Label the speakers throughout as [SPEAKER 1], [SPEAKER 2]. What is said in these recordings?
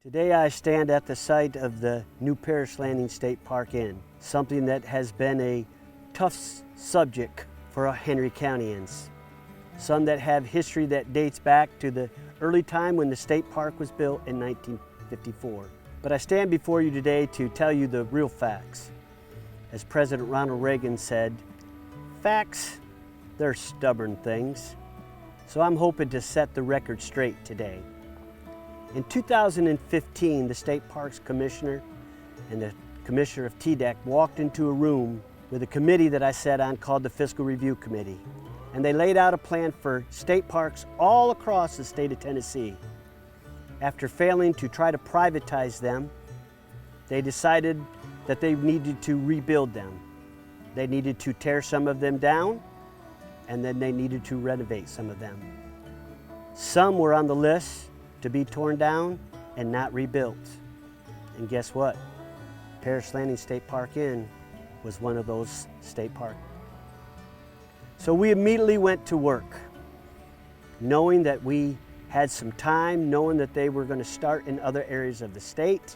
[SPEAKER 1] Today I stand at the site of the New Parish Landing State Park Inn, something that has been a tough subject for Henry Countyans. Some that have history that dates back to the early time when the state park was built in 1954. But I stand before you today to tell you the real facts. As President Ronald Reagan said, facts, they're stubborn things. So I'm hoping to set the record straight today. In 2015, the State Parks Commissioner and the Commissioner of TDEC walked into a room with a committee that I sat on called the Fiscal Review Committee. And they laid out a plan for state parks all across the state of Tennessee. After failing to try to privatize them, they decided that they needed to rebuild them. They needed to tear some of them down, and then they needed to renovate some of them. Some were on the list to be torn down and not rebuilt. And guess what? Parish Landing State Park Inn was one of those state parks. So we immediately went to work, knowing that we had some time, knowing that they were going to start in other areas of the state.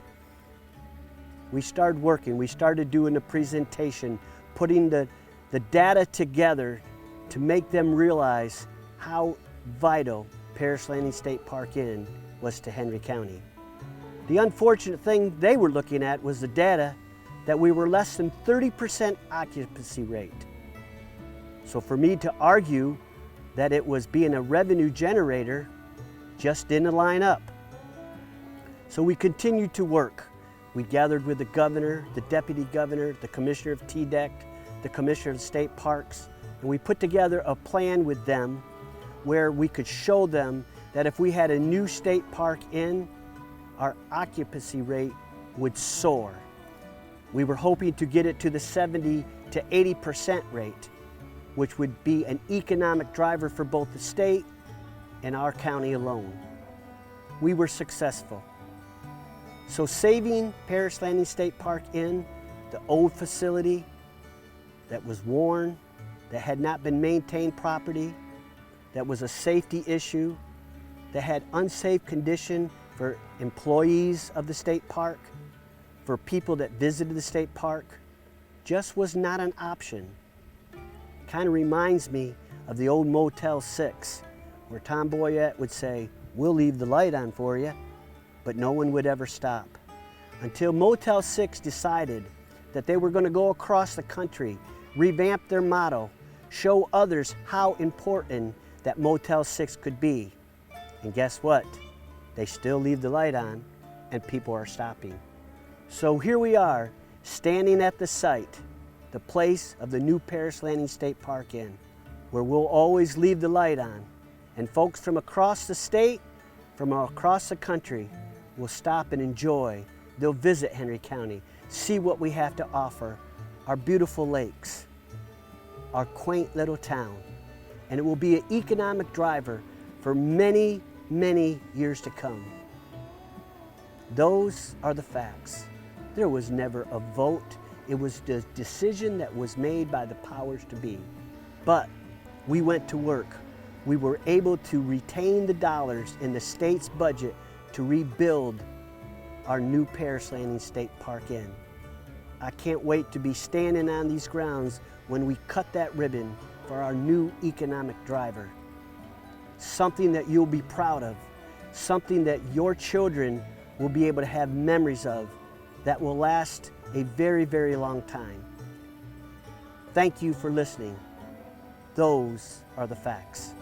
[SPEAKER 1] We started working, we started doing the presentation, putting the data together to make them realize how vital Parish Landing State Park Inn was to Henry County. The unfortunate thing they were looking at was the data that we were less than 30% occupancy rate. So for me to argue that it was being a revenue generator just didn't line up. So we continued to work. We gathered with the governor, the deputy governor, the commissioner of TDEC, the commissioner of state parks, and we put together a plan with them where we could show them that if we had a new state park in, our occupancy rate would soar. We were hoping to get it to the 70 to 80% rate, which would be an economic driver for both the state and our county alone. We were successful. So saving Parish Landing State Park Inn, the old facility that was worn, that had not been maintained properly, that was a safety issue, that had unsafe condition for employees of the state park, for people that visited the state park, just was not an option. Kind of reminds me of the old Motel 6, where Tom Boyette would say, "We'll leave the light on for you," but no one would ever stop. Until Motel 6 decided that they were going to go across the country, revamp their motto, show others how important that Motel 6 could be. And guess what? They still leave the light on and people are stopping. So here we are, standing at the site, the place of the new Parish Landing State Park Inn, where we'll always leave the light on. And folks from across the state, from across the country, will stop and enjoy. They'll visit Henry County, see what we have to offer, our beautiful lakes, our quaint little town. And it will be an economic driver for many, many years to come. Those are the facts. There was never a vote. It was the decision that was made by the powers to be. But we went to work. We were able to retain the dollars in the state's budget to rebuild our new Parish Landing State Park Inn. I can't wait to be standing on these grounds when we cut that ribbon for our new economic driver. Something that you'll be proud of, something that your children will be able to have memories of that will last a very, very long time. Thank you for listening. Those are the facts.